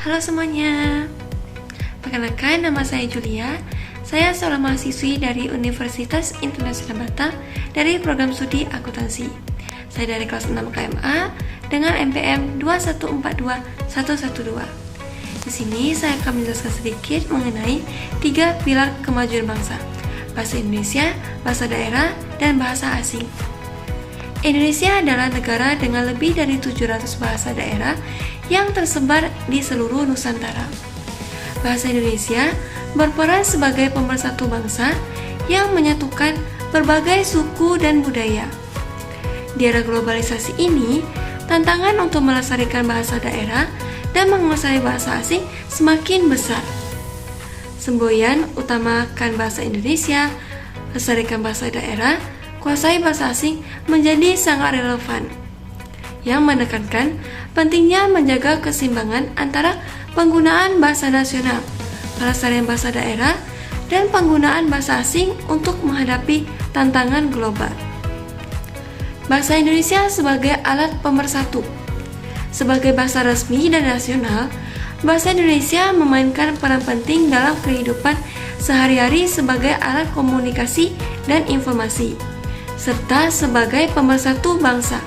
Halo semuanya, perkenalkan nama saya Julia. Saya seorang mahasiswi dari Universitas Internasional Batam dari program studi akuntansi. Saya dari kelas 6 KMA dengan NPM 2142112. Di sini saya akan menjelaskan sedikit mengenai 3 pilar kemajuan bangsa: bahasa Indonesia, bahasa daerah, dan bahasa asing. Indonesia adalah negara dengan lebih dari 700 bahasa daerah yang tersebar di seluruh Nusantara. Bahasa Indonesia berperan sebagai pemersatu bangsa yang menyatukan berbagai suku dan budaya. Di era globalisasi ini, tantangan untuk melestarikan bahasa daerah dan menguasai bahasa asing semakin besar. Semboyan utamakan bahasa Indonesia, lestarikan bahasa daerah, kuasai bahasa asing menjadi sangat relevan, yang menekankan pentingnya menjaga keseimbangan antara penggunaan bahasa nasional, pelestarian bahasa daerah, dan penggunaan bahasa asing untuk menghadapi tantangan global. Bahasa Indonesia sebagai alat pemersatu. Sebagai bahasa resmi dan nasional, bahasa Indonesia memainkan peran penting dalam kehidupan sehari-hari sebagai alat komunikasi dan informasi, serta sebagai pemersatu bangsa.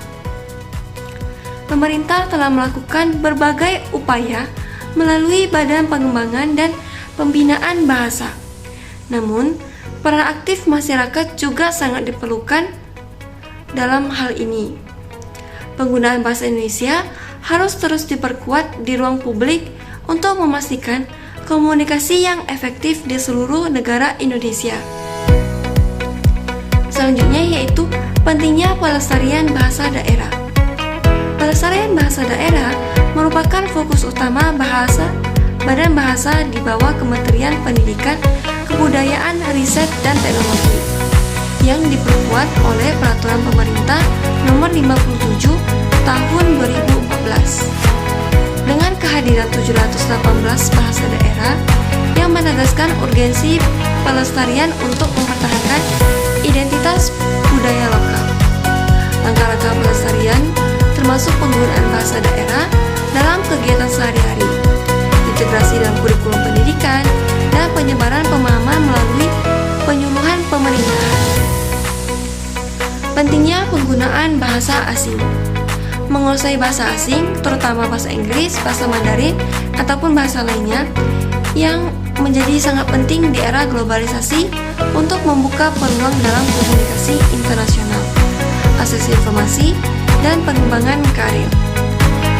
Pemerintah telah melakukan berbagai upaya melalui Badan Pengembangan dan Pembinaan Bahasa. Namun, peran aktif masyarakat juga sangat diperlukan dalam hal ini. Penggunaan bahasa Indonesia harus terus diperkuat di ruang publik untuk memastikan komunikasi yang efektif di seluruh negara Indonesia. Selanjutnya yaitu pentingnya pelestarian bahasa daerah. Pelestarian bahasa daerah merupakan fokus utama Badan Bahasa di bawah Kementerian Pendidikan, Kebudayaan, Riset, dan Teknologi yang diperkuat oleh Peraturan Pemerintah Nomor 57 Tahun 2014. Dengan kehadiran 718 bahasa daerah yang menegaskan urgensi pelestarian untuk mempertahankan identitas budaya lokal. Langkah-langkah pelestarian termasuk penggunaan bahasa daerah dalam kegiatan sehari-hari, integrasi dalam kurikulum pendidikan, dan penyebaran pemahaman melalui penyuluhan pemerintahan. Pentingnya penggunaan bahasa asing. Menguasai bahasa asing, terutama bahasa Inggris, bahasa Mandarin, ataupun bahasa lainnya, yang menjadi sangat penting di era globalisasi untuk membuka peluang dalam komunikasi internasional, akses informasi, dan pengembangan karir.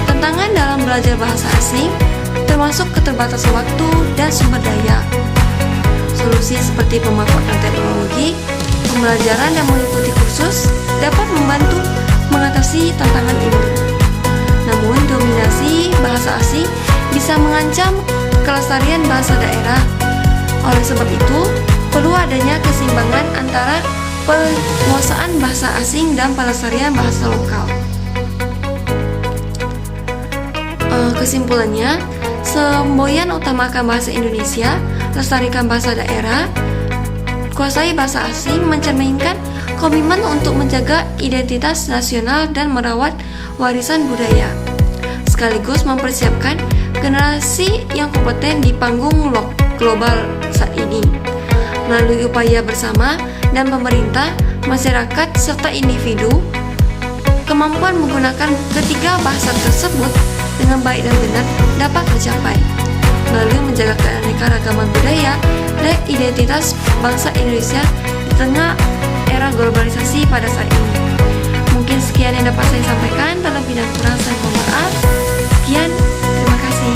Tantangan dalam belajar bahasa asing termasuk keterbatasan waktu dan sumber daya. Solusi seperti pemanfaatan teknologi, pembelajaran, dan mengikuti kursus dapat membantu mengatasi tantangan ini. Namun, dominasi bahasa asing bisa mengancam kelestarian bahasa daerah. Oleh sebab itu, perlu adanya keseimbangan antara penguasaan bahasa asing dan pelestarian bahasa lokal. Kesimpulannya, semboyan utamakan bahasa Indonesia, lestarikan bahasa daerah, kuasai bahasa asing mencerminkan komitmen untuk menjaga identitas nasional dan merawat warisan budaya, sekaligus mempersiapkan generasi yang kompeten di panggung global saat ini. Melalui upaya bersama dan pemerintah, masyarakat, serta individu, kemampuan menggunakan ketiga bahasa tersebut dengan baik dan benar dapat tercapai melalui menjaga keanekaragaman budaya dan identitas bangsa Indonesia di tengah era globalisasi pada saat ini. Mungkin sekian yang dapat saya sampaikan, terlebih dan kurang saya mohon maaf. Sekian, terima kasih.